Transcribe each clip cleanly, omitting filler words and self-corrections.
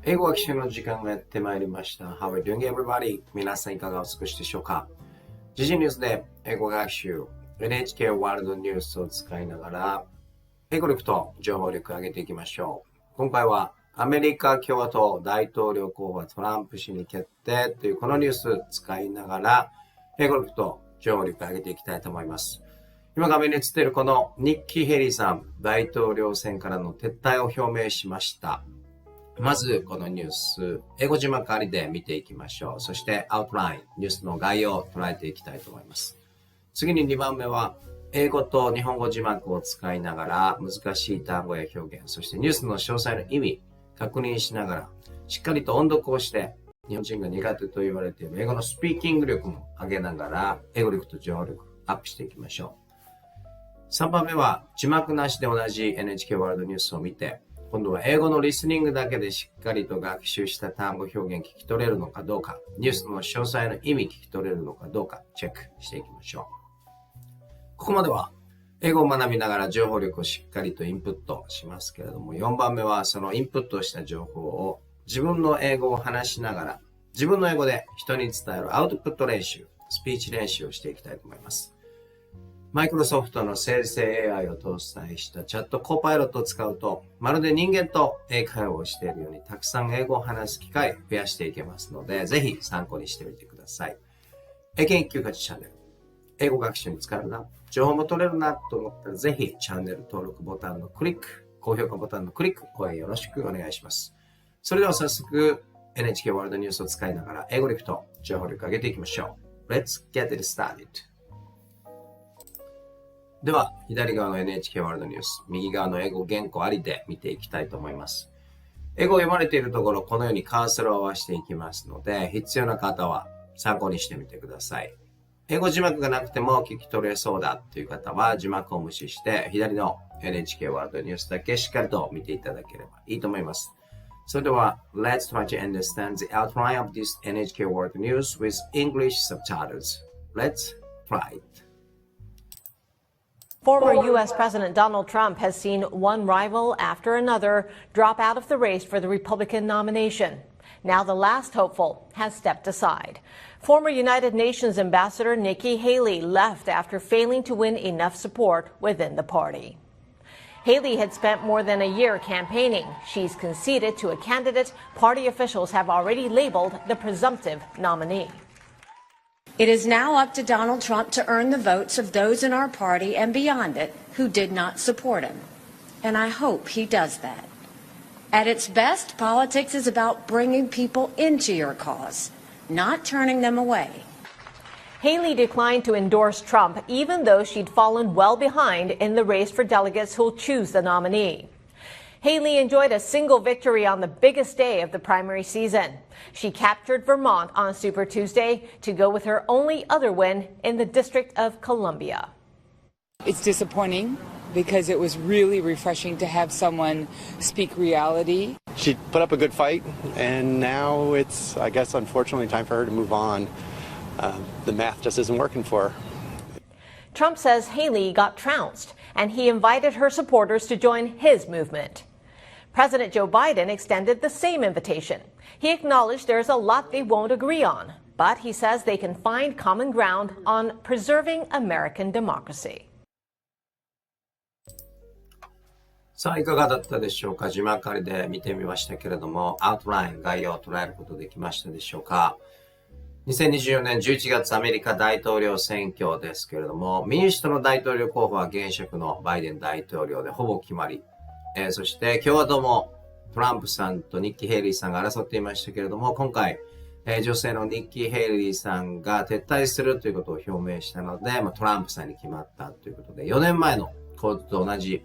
英語学習の時間がやってまいりました。How are you doing, everybody? 皆さんいかがお過ごしでしょうか。時事ニュースで英語学習、NHK ワールドニュースを使いながら、英語力と情報力を上げていきましょう。今回はアメリカ共和党大統領候補トランプ氏に決定というこのニュースを使いながら、英語力と情報力を上げていきたいと思います。今画面に映っているこのニッキー・ヘリーさん、大統領選からの撤退を表明しました。まずこのニュース、英語字幕ありで見ていきましょう。そしてアウトライン、ニュースの概要を捉えていきたいと思います。次に2番目は、英語と日本語字幕を使いながら難しい単語や表現、そしてニュースの詳細の意味、確認しながら、しっかりと音読をして、日本人が苦手と言われている英語のスピーキング力も上げながら、英語力と情報力アップしていきましょう。3番目は字幕なしで同じ NHK ワールドニュースを見て、今度は英語のリスニングだけでしっかりと学習した単語表現聞き取れるのかどうか、ニュースの詳細の意味聞き取れるのかどうかチェックしていきましょう。ここまでは英語を学びながら情報力をしっかりとインプットしますけれども、4番目はそのインプットした情報を自分の英語を話しながら、自分の英語で人に伝えるアウトプット練習、スピーチ練習をしていきたいと思います。マイクロソフトの生成 AI を搭載したチャットコパイロットを使うと、まるで人間と英会話をしているようにたくさん英語を話す機会を増やしていけますので、ぜひ参考にしてみてください。英検1級価値チャンネル。英語学習に使えるな、情報も取れるなと思ったら、ぜひチャンネル登録ボタンのクリック、高評価ボタンのクリック、応援よろしくお願いします。それでは早速、NHK ワールドニュースを使いながら英語力と情報力を上げていきましょう。Let's get it started. では、左側の NHK ワールドニュース、右側の英語原稿ありで見ていきたいと思います。英語を読まれているところ、このようにカーソルを合わせていきますので、必要な方は参考にしてみてください。英語字幕がなくても聞き取れそうだという方は字幕を無視して、左の NHK ワールドニュースだけしっかりと見ていただければいいと思います。それでは、Let's try to understand the outline of this NHK World News with English subtitles. Let's try it.Former U.S. President Donald Trump has seen one rival after another drop out of the race for the Republican nomination. Now the last hopeful has stepped aside. Former United Nations Ambassador Nikki Haley left after failing to win enough support within the party. Haley had spent more than a year campaigning. She's conceded to a candidate party officials have already labeled the presumptive nominee.It is now up to Donald Trump to earn the votes of those in our party and beyond it who did not support him. And I hope he does that. At its best, politics is about bringing people into your cause, not turning them away. Haley declined to endorse Trump, even though she'd fallen well behind in the race for delegates who'll choose the nominee.Haley enjoyed a single victory on the biggest day of the primary season. She captured Vermont on Super Tuesday to go with her only other win in the District of Columbia. It's disappointing because it was really refreshing to have someone speak reality. She put up a good fight, and now it's, I guess, unfortunately time for her to move on. The math just isn't working for her. Trump says Haley got trounced, and he invited her supporters to join his movement.President Joe Biden extended the same invitation. He acknowledged there's a lot they won't agree on, but he says they can find common ground on preserving American democracy. さあ、いかがだったでしょうか。字幕ありで見てみましたけれども、アウトライン、概要を捉えることできましたでしょうか。2024年11月アメリカ大統領選挙ですけれども、民主党の大統領候補は現職のバイデン大統領でほぼ決まり、そして共和党もトランプさんとニッキー・ヘイリーさんが争っていましたけれども、今回、女性のニッキー・ヘイリーさんが撤退するということを表明したので、トランプさんに決まったということで、4年前の構図と同じ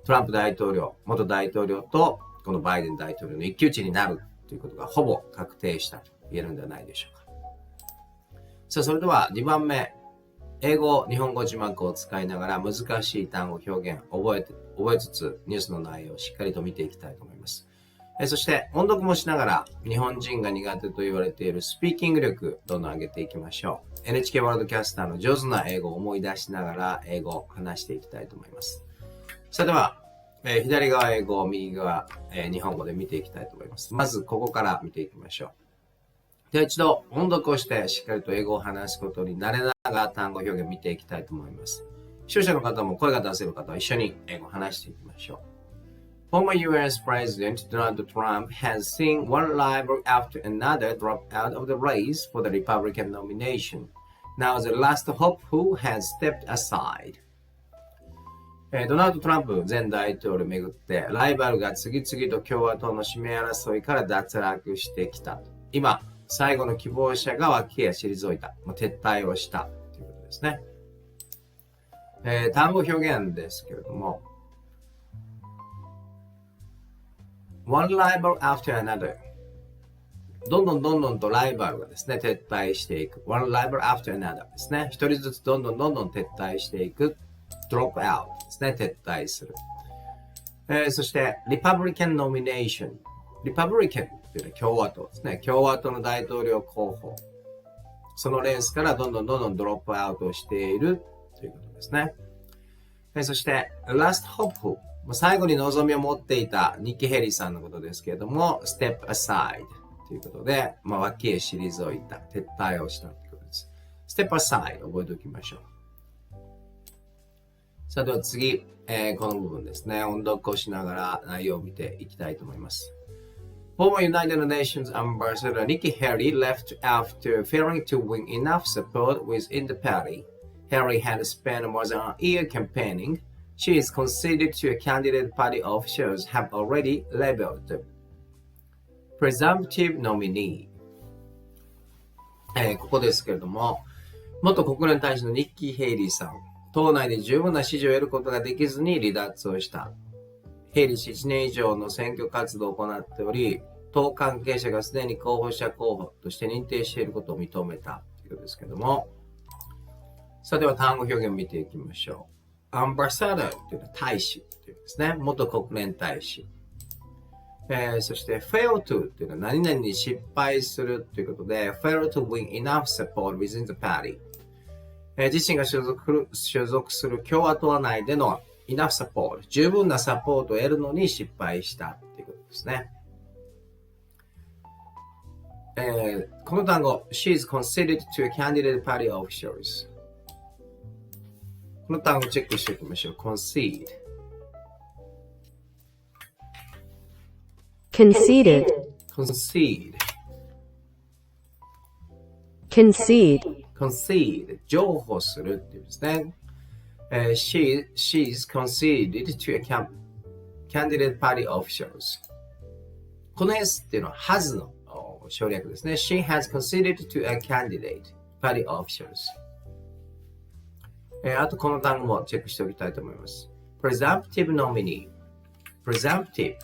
トランプ大統領、元大統領とこのバイデン大統領の一騎打ちになるということがほぼ確定したと言えるんではないでしょうか。さあ、それでは2番目。英語、日本語字幕を使いながら難しい単語、表現を覚えつつニュースの内容をしっかりと見ていきたいと思います。そして音読もしながら日本人が苦手と言われているスピーキング力どんどん上げていきましょう。NHK ワールドキャスターの上手な英語を思い出しながら英語を話していきたいと思います。それでは左側英語、右側、日本語で見ていきたいと思います。まずここから見ていきましょう。では一度音読をしてしっかりと英語を話すことに慣れながら単語表現を見ていきたいと思います。視聴者の方も声が出せる方は一緒に英語を話していきましょう。Former US President Donald Trump has seen one rival after another drop out of the race for the Republican nomination. Now the last hopeful has stepped aside. ドナルド・トランプ前大統領をめぐってライバルが次々と共和党の指名争いから脱落してきた。今、最後の希望者が脇へ退いた。撤退をしたということですね。単語表現ですけれども、one rival after another。どんどんとライバルがですね、撤退していく。one rival after another ですね。一人ずつどんどん撤退していく。drop out ですね。撤退する。そして、Republican nomination。Republican というのは共和党ですね。共和党の大統領候補。そのレースからどんどんドロップアウトしているということですね。そして、last hopeful。最後に望みを持っていたニッキー・ヘリーさんのことですけれども、step aside ということで、脇へ退いた、撤退をしたということです。step aside 覚えておきましょう。さあでは次、この部分ですね。音読をしながら内容を見ていきたいと思います。Former United Nations Ambassador Nikki Haley left after failing to win enough support within the party. Haley had spent more than a year campaigning. She is considered to a candidate party officials have already labeled presumptive nominee. ここですけれども、元国連大使のニッキー・ヘイリーさん。党内で十分な支持を得ることができずに離脱をした。ヘイリー氏1年以上の選挙活動を行っており、党関係者がすでに候補者候補として認定していることを認めたということですけれども、さあでは単語表現を見ていきましょう。アンバサダーというのは大使というですね。元国連大使。そして fail to というのは何々に失敗するということで fail to win enough support within the party。自身が所属する共和党内での enough support、十分なサポートを得るのに失敗したということですね。この単語、she is considered to a candidate party officials。この単語をチェックしておきましょう。concede。conceded, concede 譲歩するっていうんですね。she's conceded to a candidate party officials。この S っていうのは has の省略ですね。she has conceded to a candidate party officials。あとこの単語もチェックしておきたいと思います。presumptive nominee。presumptive。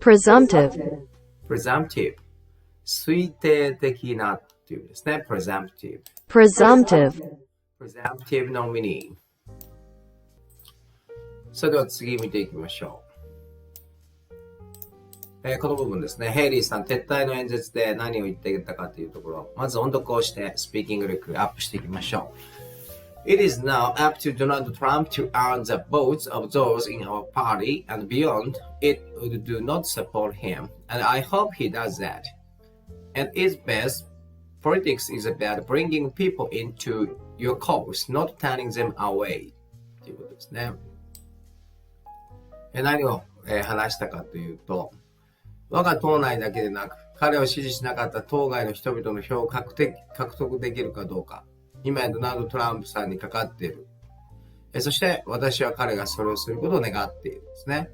presumptive。推定的なっていうですね。presumptive nominee。それでは次見ていきましょう。この部分ですね。ヘイリーさん撤退の演説で何を言っていたかというところ、まず音読をしてスピーキング力アップしていきましょう。It is now up to Donald Trump to earn the votes of those in our party and beyond it who do not support him, and I hope he does that.At its best, politics is about bringing people into your cause, not turning them away. ということですね。何を話したかというと、我が党内だけでなく、彼を支持しなかった党外の人々の票を獲得できるかどうか、今やドナルド・トランプさんにかかっている。そして私は彼がそれをすることを願っているんですね。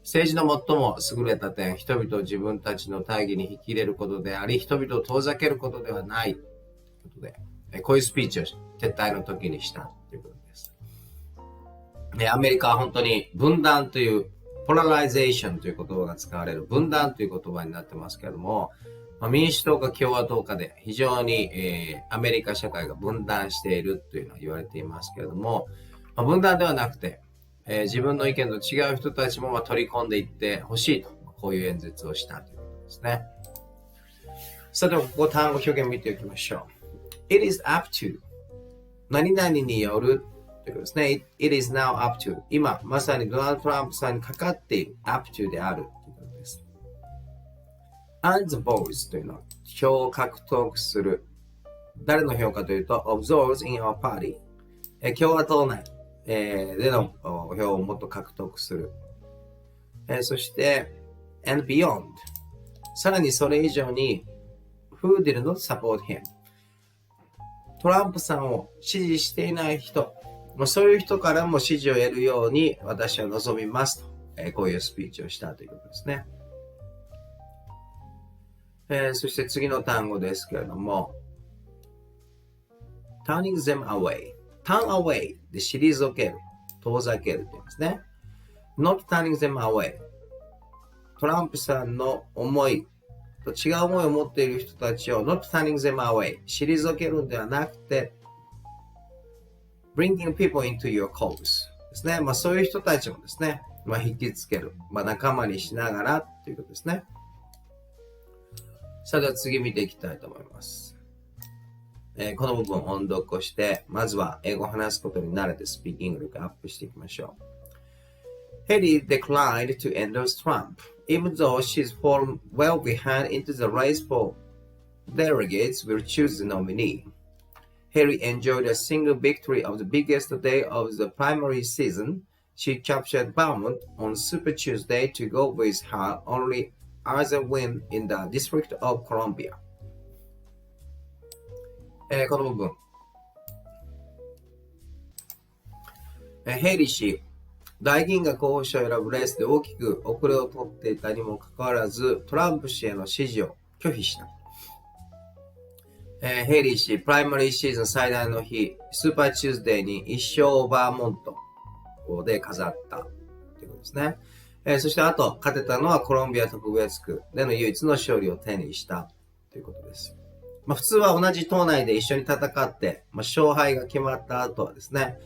政治の最も優れた点、人々を自分たちの大義に引き入れることであり、人々を遠ざけることではないということで、こういうスピーチを撤退の時にしたということです。アメリカは本当に分断という、ポラライゼーションという言葉が使われる分断という言葉になってますけれども、民主党か共和党かで非常に、アメリカ社会が分断しているというのは言われていますけれども、分断ではなくて、自分の意見と違う人たちも取り込んでいってほしいと、こういう演説をしたということですね。さて、ここ単語表現見ておきましょう。It is up to 何々によるということですね。It is now up to. 今、まさにドナルド・トランプさんにかかっている up to であるということです。and the votes というのは票を獲得する。誰の票かというと、of those in our party。共和党内、での票をもっと獲得する。そして、and beyond。さらにそれ以上に、who did not support him。トランプさんを支持していない人、そういう人からも支持を得るように私は望みますと、こういうスピーチをしたということですね。そして次の単語ですけれども、turning them away。turn away で退ける、遠ざけるって言いますね。not turning them away。トランプさんの思いと違う思いを持っている人たちを not turning them away 退けるんではなくて bringing people into your cause ですね。そういう人たちもですね、引きつける、仲間にしながらということですね。さあでは次見ていきたいと思います。この部分を音読をして、まずは英語を話すことに慣れてスピーキング力アップしていきましょう。Haley declined to endorse Trump, even though she's fallen well behind into the race for delegates will choose the nominee. Haley enjoyed a single victory of the biggest day of the primary season. She captured Vermont on Super Tuesday to go with her only other win in the District of Columbia. この部分。ヘイリー氏、大議員が候補者を選ぶレースで大きく遅れを取っていたにもかかわらず、トランプ氏への支持を拒否した。ヘイリー氏、プライマリーシーズン最大の日、スーパーチューズデーに1勝をバーモントで飾ったということですね。そしてあと、勝てたのはコロンビア特別区での唯一の勝利を手にしたということです。普通は同じ党内で一緒に戦って、勝敗が決まった後はですね、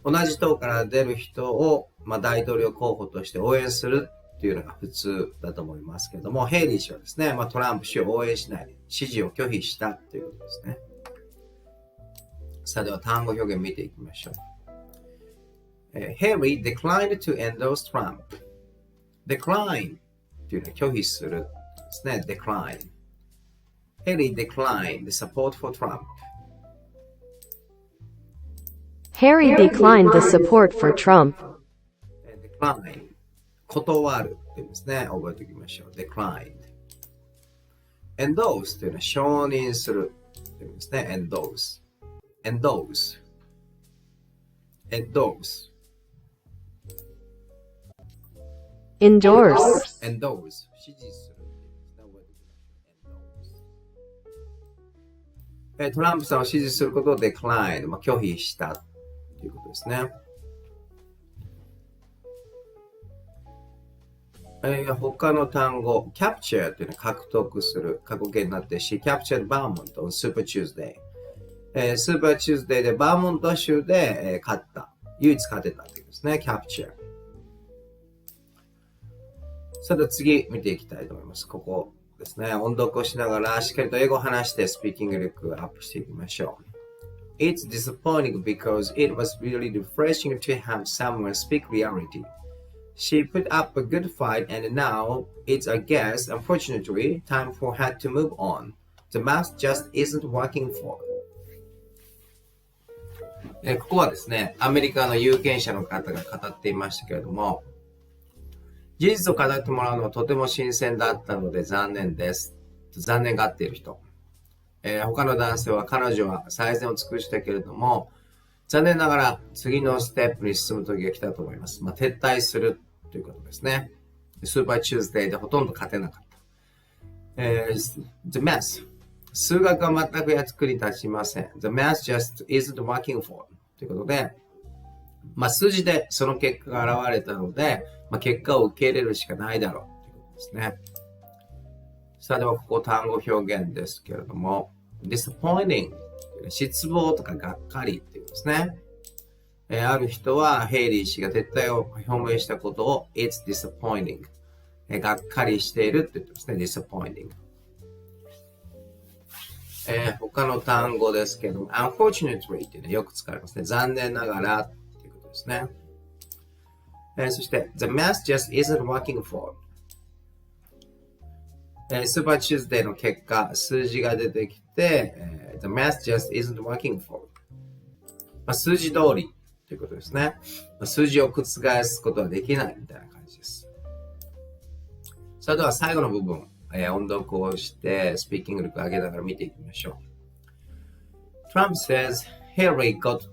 同じ党から出る人を、大統領候補として応援するっていうのが普通だと思いますけども、ヘイリー氏はですね、トランプ氏を応援しない、支持を拒否したということですね。さあでは単語表現見ていきましょう。Haley declined to endorse Trump。decline っていうのは拒否するですね。decline。Haley declined the support for Trump. Harry declined the support for Trump. decline 断るっていうんですね。覚えておきましょう。declined。endorse というのは承認するっていうんですね。endorse。endorse。endorse。endorse. endorse。支持する。トランプさんを支持することを decline、拒否したということですね。他の単語、capture というのは獲得する、過去形になって、she captured Vermont on Super Tuesday。スーパーチューズデーでバーモント州で、勝った。唯一勝てたということですね。capture。さて次見ていきたいと思います。ここですね。音読をしながらしっかりと英語を話してスピーキング力をアップしていきましょう。It's disappointing because it was really refreshing to have someone speak reality. She put up a good fight and now it's a guess. Unfortunately, time for her to move on. The math just isn't working for her. ここはですね、アメリカの有権者の方が語っていましたけれども、事実を語ってもらうのはとても新鮮だったので残念です。残念がっている人。他の男性は彼女は最善を尽くしたけれども、残念ながら次のステップに進む時が来たと思います。撤退するということですね。スーパーチューズデーでほとんど勝てなかった。The math。数学は全く役に立ちません。The math just isn't working for. ということで、数字でその結果が現れたので、結果を受け入れるしかないだろうということですね。さあではここ単語表現ですけれども、disappointing 失望とかがっかりっていうんですね。ある人はヘイリー氏が撤退を表明したことを It's disappointing がっかりしているって言ってますね。disappointing 他の単語ですけども unfortunately っていうのはよく使われますね。残念ながらですね。そして、The math just isn't working for. スーパーチューズデーの結果、数字が出てきて、The math just isn't working for. 数字通りということですね。数字を覆すことはできないみたいな感じです。それでは最後の部分、音読をしてスピーキング力を上げながら見ていきましょう。Trump says Hillary got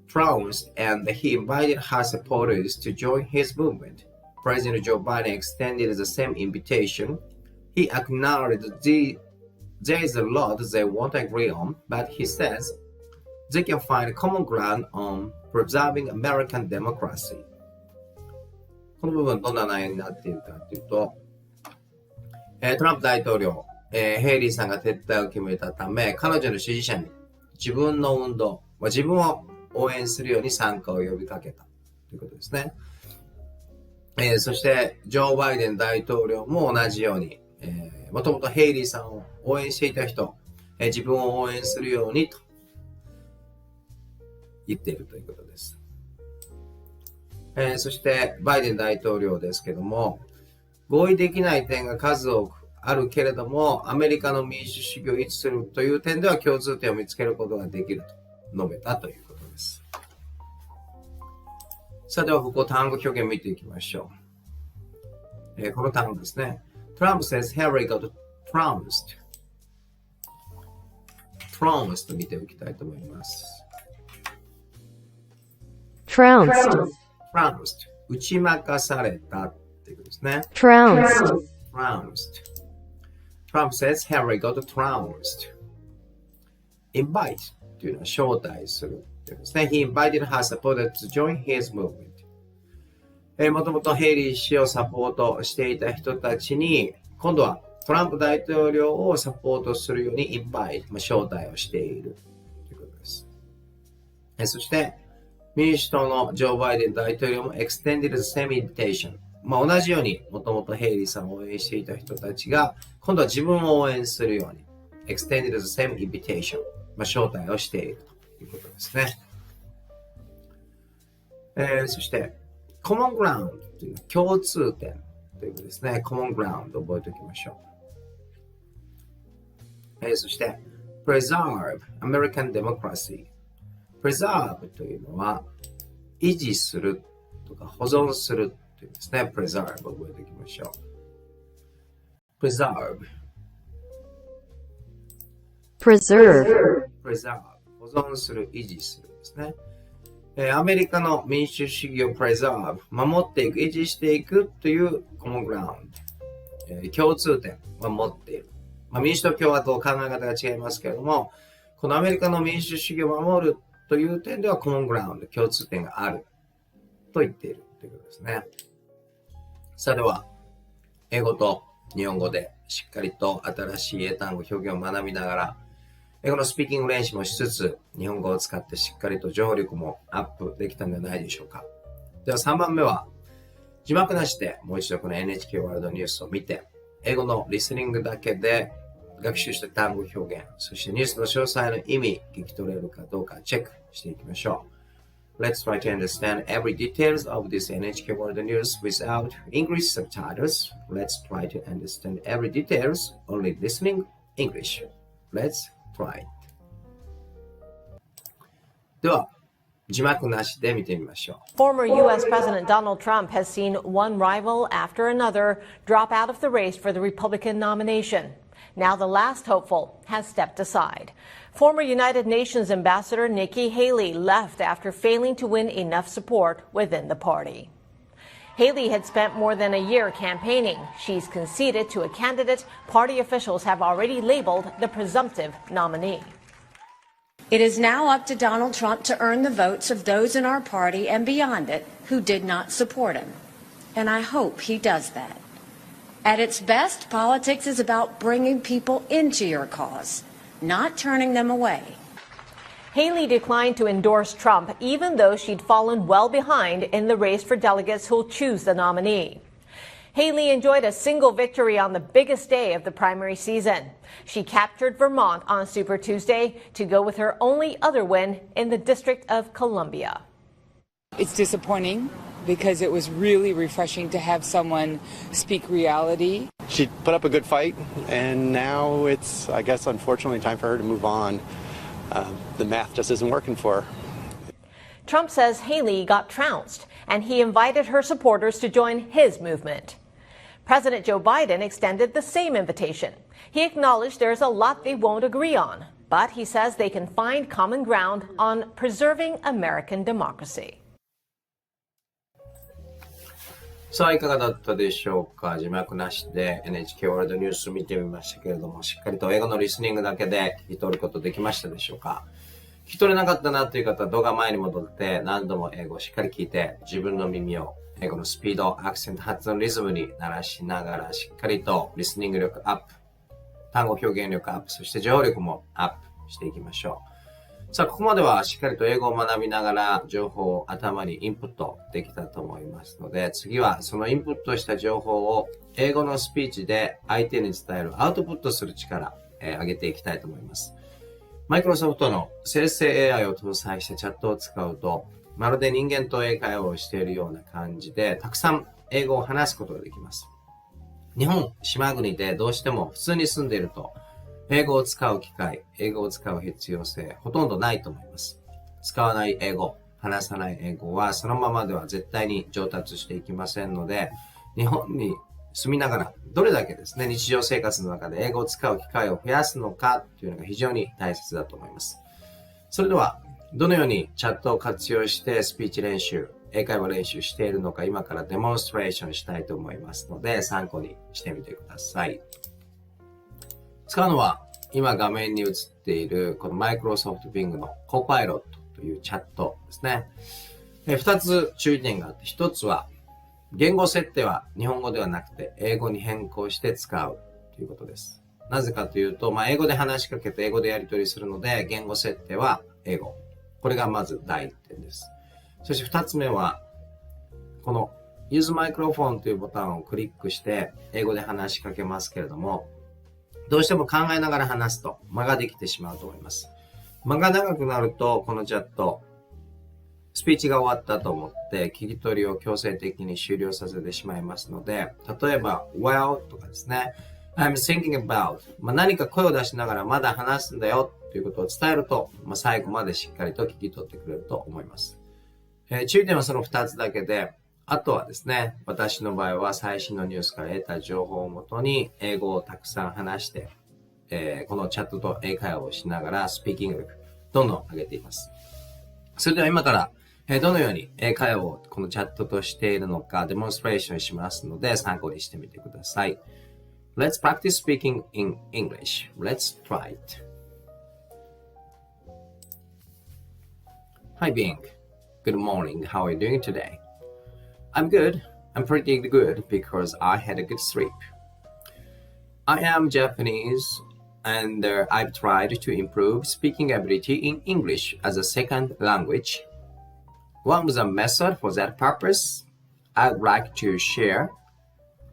trounced and he invited her supporters to join his movement. President Joe Biden extended the same invitation. He acknowledged there is a lot they won't agree on, but he says they can find common ground on preserving American democracy. この部分どんな内容になっているかというと、トランプ大統領、ヘイリーさんが撤退を決めたため、彼女の支持者に自分の運動、自分を応援するように参加を呼びかけたということですね。そして、ジョー・バイデン大統領も同じように、もともとヘイリーさんを応援していた人、自分を応援するようにと言っているということです。そして、バイデン大統領ですけども、合意できない点が数多くあるけれども、アメリカの民主主義を維持するという点では共通点を見つけることができると述べたということです。さあではここ単語表現見ていきましょう。この単語ですね。Trump says Hillary got trounced. trounced と見ておきたいと思います。trounced, trounced 打ち負かされたっていうことですね。trounced, trounced Trump says Hillary got trounced. Invite というのは招待するということですね。He invited her supporters to join his movement. もともとヘイリー氏をサポートしていた人たちに、今度はトランプ大統領をサポートするようにinvite、招待をしているということです。そして、民主党のジョー・バイデン大統領も extended the same invitation。同じように、もともとヘイリーさんを応援していた人たちが、今度は自分を応援するように、extended the same invitation。招待をしているということですね。そして、common ground というのは共通点ということですね。common ground を覚えておきましょう。そして、preserve American democracy。preserve というのは、維持するとか保存するということですね。preserve を覚えておきましょう。preserve。preserve, preserve 保存する、維持するですね。アメリカの民主主義を preserve 守っていく、維持していくという common ground、共通点は持っている。民主党共和党考え方が違いますけれども、このアメリカの民主主義を守るという点では common ground 共通点があると言っているということですね。さあでは、英語と日本語でしっかりと新しい英単語表現を学びながら、英語のスピーキング練習もしつつ、日本語を使ってしっかりと情報力もアップできたんじゃないでしょうか。では3番目は、字幕なしでもう一度この NHK ワールドニュースを見て、英語のリスニングだけで学習した単語表現、そしてニュースの詳細の意味、聞き取れるかどうかチェックしていきましょう。Let's try to understand every details of this NHK World News without English subtitles. Let's try to understand every details only listening English. Let's try. では、字幕なしで見てみましょう。Former U.S. President Donald Trump has seen one rival after another drop out of the race for the Republican nomination. Now the last hopeful has stepped aside. Former United Nations Ambassador Nikki Haley left after failing to win enough support within the party. Haley had spent more than a year campaigning. She's conceded to a candidate party officials have already labeled the presumptive nominee. It is now up to Donald Trump to earn the votes of those in our party and beyond it who did not support him. And I hope he does that. At its best, politics is about bringing people into your cause, not turning them away. Haley declined to endorse Trump, even though she'd fallen well behind in the race for delegates who'll choose the nominee. Haley enjoyed a single victory on the biggest day of the primary season. She captured Vermont on Super Tuesday to go with her only other win in the District of Columbia. It's disappointing because it was really refreshing to have someone speak reality. She put up a good fight, and now it's, I guess, unfortunately time for her to move on. The math just isn't working for her. Trump says Haley got trounced, and he invited her supporters to join his movement. President Joe Biden extended the same invitation. He acknowledged there's a lot they won't agree on, but he says they can find common ground on preserving American democracy. さあ、いかがだったでしょうか。字幕なしで NHK ワールドニュース見てみましたけれども、しっかりと英語のリスニングだけで聞き取ることできましたでしょうか。聞き取れなかったなという方は動画前に戻って何度も英語をしっかり聞いて、自分の耳を英語のスピード、アクセント、発音リズムに鳴らしながらしっかりとリスニング力アップ、単語表現力アップ、そして情報力もアップしていきましょう。さあ、ここまではしっかりと英語を学びながら情報を頭にインプットできたと思いますので、次はそのインプットした情報を英語のスピーチで相手に伝えるアウトプットする力、上げていきたいと思います。マイクロソフトの生成 AI を搭載したチャットを使うと、まるで人間と英会話をしているような感じで、たくさん英語を話すことができます。日本、島国でどうしても普通に住んでいると、英語を使う機会、英語を使う必要性、ほとんどないと思います。使わない英語、話さない英語はそのままでは絶対に上達していきませんので、日本に住みながらどれだけですね、日常生活の中で英語を使う機会を増やすのかというのが非常に大切だと思います。それでは、どのようにチャットを活用してスピーチ練習、英会話練習しているのか今からデモンストレーションしたいと思いますので、参考にしてみてください。使うのは今画面に映っているこのマイクロソフト Bing のコパイロットというチャットですね。2つ注意点があって、1つは言語設定は日本語ではなくて英語に変更して使うということです。なぜかというと、英語で話しかけて英語でやり取りするので、言語設定は英語。これがまず第一点です。そして2つ目は、この Use Microphone というボタンをクリックして英語で話しかけますけれども、どうしても考えながら話すと間ができてしまうと思います。間が長くなると、このチャット、スピーチが終わったと思って聞き取りを強制的に終了させてしまいますので、例えば well とかですね、I'm thinking about、何か声を出しながらまだ話すんだよということを伝えると、最後までしっかりと聞き取ってくれると思います。注意点はその2つだけで、あとはですね、私の場合は最新のニュースから得た情報をもとに英語をたくさん話して、このチャットと英会話をしながらスピーキング力どんどん上げています。それでは今からどのように英会話をこのチャットとしているのかデモンストレーションしますので参考にしてみてください。Let's practice speaking in English. Let's try it. Hi Bing. Good morning. How are you doing today? I'm good. I'm pretty good because I had a good sleep. I am Japanese and I've tried to improve speaking ability in English as a second language. What was a method for that purpose? I'd like to share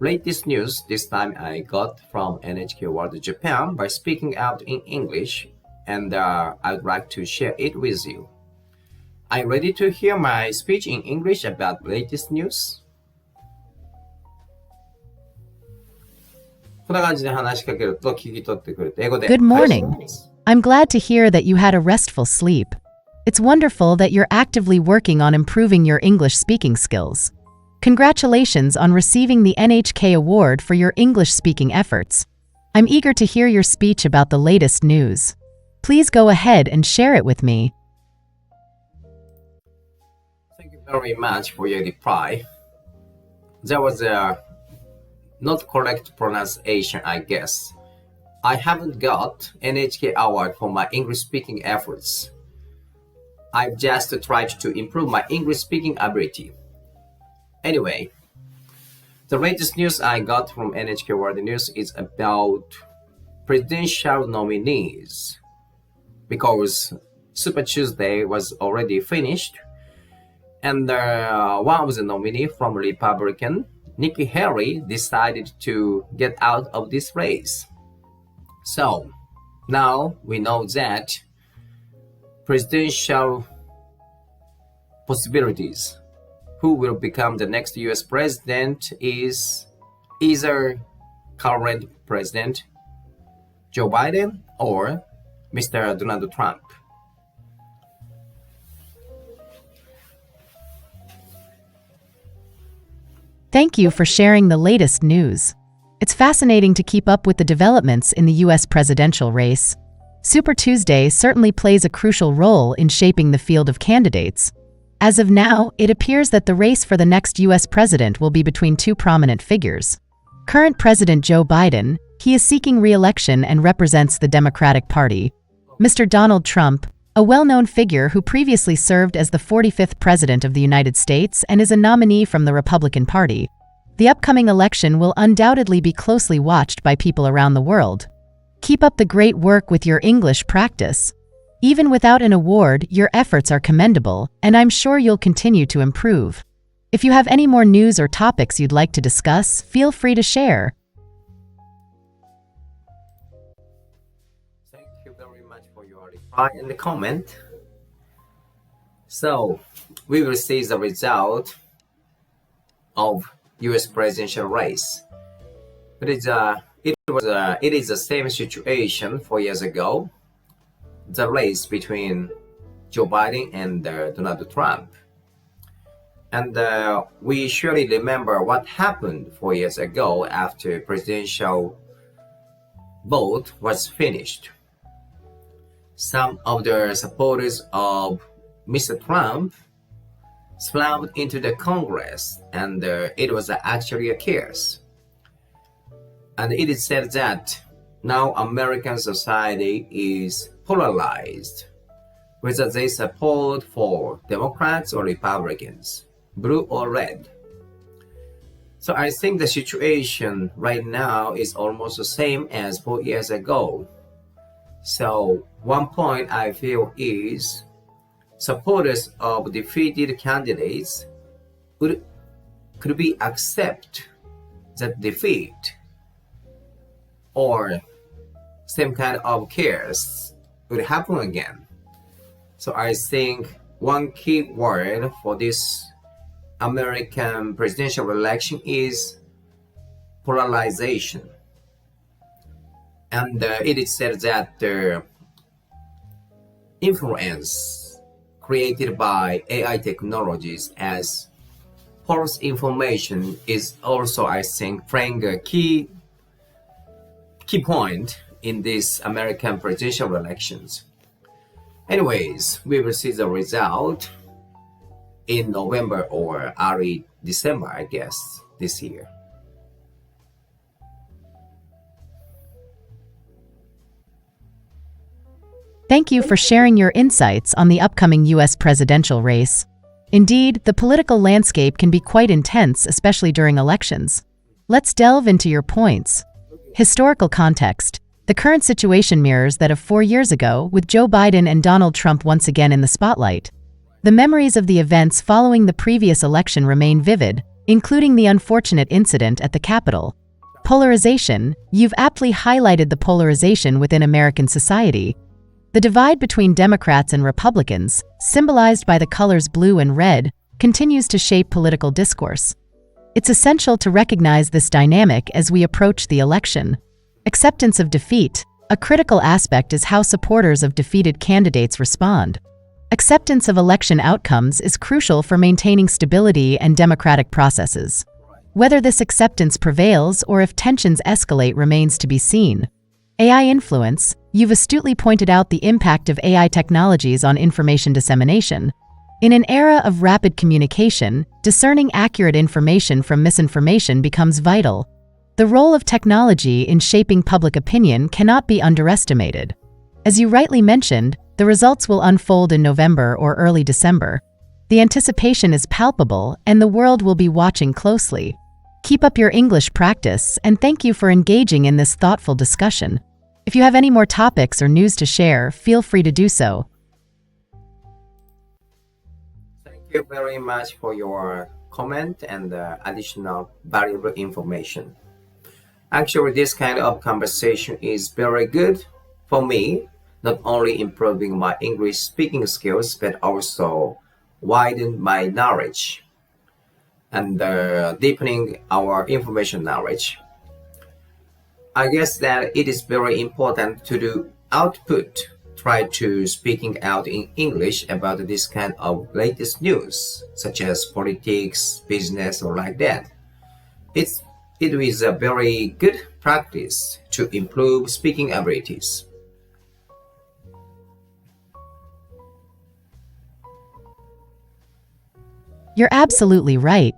latest news this time I got from NHK World Japan by speaking out in English and I'd like to share it with you. Are you ready to hear my speech in English about latest news? こんな感じで話しかけると聞き取ってくれて英語で Good morning. I'm glad to hear that you had a restful sleep. It's wonderful that you're actively working on improving your English speaking skills. Congratulations on receiving the NHK Award for your English speaking efforts. I'm eager to hear your speech about the latest news. Please go ahead and share it with me. Thank you very much for your reply. There was a not correct pronunciation, I guess. I haven't got NHK award for my English speaking efforts. I've just tried to improve my English speaking ability. Anyway, the latest news I got from NHK World News is about presidential nominees. Because Super Tuesday was already finished, and one of the nominee from Republican, Nikki Haley, decided to get out of this race. So, now we know that presidential possibilities. Who will become the next US president is either current President Joe Biden or Mr. Donald Trump. Thank you for sharing the latest news. It's fascinating to keep up with the developments in the U.S. presidential race. Super Tuesday certainly plays a crucial role in shaping the field of candidates. As of now, it appears that the race for the next U.S. president will be between two prominent figures. Current President Joe Biden, he is seeking re-election and represents the Democratic Party. Mr. Donald Trump, a well-known figure who previously served as the 45th President of the United States and is a nominee from the Republican Party. The upcoming election will undoubtedly be closely watched by people around the world. Keep up the great work with your English practice. Even without an award, your efforts are commendable, and I'm sure you'll continue to improve. If you have any more news or topics you'd like to discuss, feel free to share. Thank you very much for your reply and the comment. So, we will see the result of US presidential race. It is the same situation 4 years ago. The race between Joe Biden and Donald Trump. And we surely remember what happened 4 years ago after presidential vote was finished. Some of the supporters of Mr. Trump slammed into the Congress, and it was actually a chaos. And it is said that now American society is polarized, whether they support for Democrats or Republicans, blue or red. So I think the situation right now is almost the same as 4 years ago. So one point I feel is supporters of defeated candidates could be accept that defeat or same kind of chaos would happen again. So I think one key word for this American presidential election is polarization. And it is said that the influence created by AI technologies as false information is also, I think, playing a key point in these American presidential elections. Anyways, we will see the result in November or early December, I guess, this year. Thank you for sharing your insights on the upcoming U.S. presidential race. Indeed, the political landscape can be quite intense, especially during elections. Let's delve into your points. Historical context. The current situation mirrors that of 4 years ago, with Joe Biden and Donald Trump once again in the spotlight. The memories of the events following the previous election remain vivid, including the unfortunate incident at the Capitol. Polarization. You've aptly highlighted the polarization within American society. The divide between Democrats and Republicans, symbolized by the colors blue and red, continues to shape political discourse. It's essential to recognize this dynamic as we approach the election. Acceptance of defeat. A critical aspect is how supporters of defeated candidates respond. Acceptance of election outcomes is crucial for maintaining stability and democratic processes. Whether this acceptance prevails or if tensions escalate remains to be seen. AI influence. You've astutely pointed out the impact of AI technologies on information dissemination. In an era of rapid communication, discerning accurate information from misinformation becomes vital. The role of technology in shaping public opinion cannot be underestimated. As you rightly mentioned, the results will unfold in November or early December. The anticipation is palpable, and the world will be watching closely. Keep up your English practice, and thank you for engaging in this thoughtful discussion. If you have any more topics or news to share, feel free to do so. Thank you very much for your comment and additional valuable information. Actually, this kind of conversation is very good for me, not only improving my English speaking skills, but also widen my knowledge and deepening our information knowledge. I guess that it is very important to do output. Try to speaking out in English about this kind of latest news, such as politics, business, or like that. It is a very good practice to improve speaking abilities. You're absolutely right.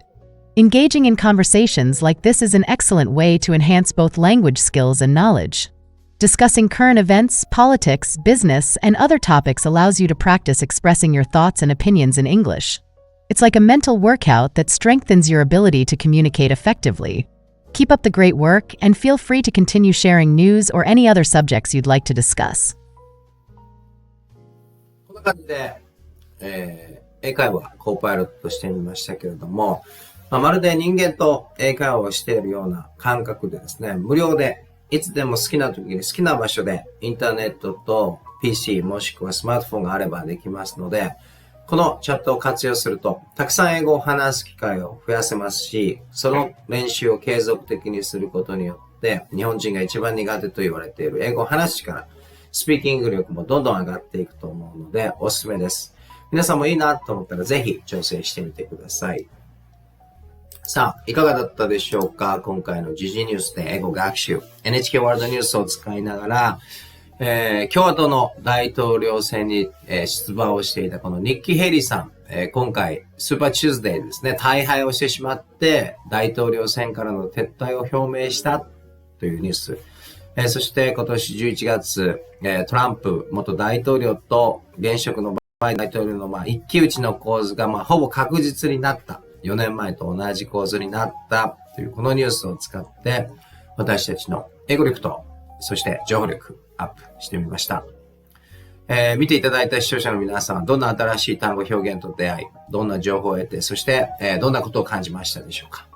Engaging in conversations like this is an excellent way to enhance both language skills and knowledge. Discussing current events, politics, business, and other topics allows you to practice expressing your thoughts and opinions in English. It's like a mental workout that strengthens your ability to communicate effectively. Keep up the great work and feel free to continue sharing news or any other subjects you'd like to discuss. こんな感じで、英会話コーパイロットしてみましたけれども、まるで人間と英会話をしているような感覚でですね、無料でいつでも好きな時に好きな場所でインターネットと PC もしくはスマートフォンがあればできますので、このチャットを活用するとたくさん英語を話す機会を増やせますし、その練習を継続的にすることによって日本人が一番苦手と言われている英語を話す力、スピーキング力もどんどん上がっていくと思うのでおすすめです。皆さんもいいなと思ったらぜひ挑戦してみてください。さあ、いかがだったでしょうか？今回の時事ニュースで英語学習。NHK ワールドニュースを使いながら、共和党の大統領選に、出馬をしていたこのニッキー・ヘイリーさん、今回スーパーチューズデーですね、大敗をしてしまって大統領選からの撤退を表明したというニュース。そして今年11月、トランプ元大統領と現職のバイデン大統領の一騎打ちの構図がほぼ確実になった。4年前と同じ構図になったというこのニュースを使って私たちの英語力とそして情報力アップしてみました。見ていただいた視聴者の皆さんはどんな新しい単語表現と出会い、どんな情報を得て、そして、どんなことを感じましたでしょうか。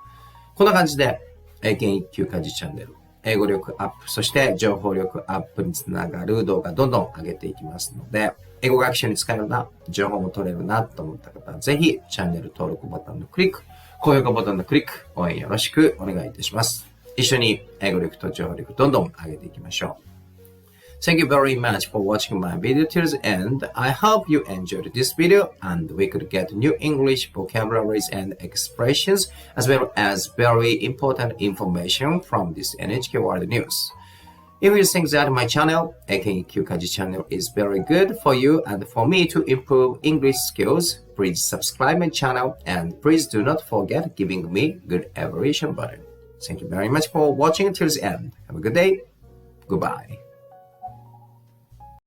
こんな感じで英検1級家事チャンネル、英語力アップ、そして情報力アップにつながる動画どんどん上げていきますので、英語学習に使えるな、情報も取れるなと思った方は、ぜひチャンネル登録ボタンのクリック、高評価ボタンのクリック、応援よろしくお願いいたします。一緒に英語力と情報力どんどん上げていきましょう。Thank you very much for watching my video till the end. I hope you enjoyed this video and we could get new English vocabularies and expressions as well as very important information from this NHK World News.If you think that my channel, AKQ Kaji channel, is very good for you and for me to improve English skills, please subscribe my channel and please do not forget giving me good evaluation button. Thank you very much for watching till the end. Have a good day. Goodbye.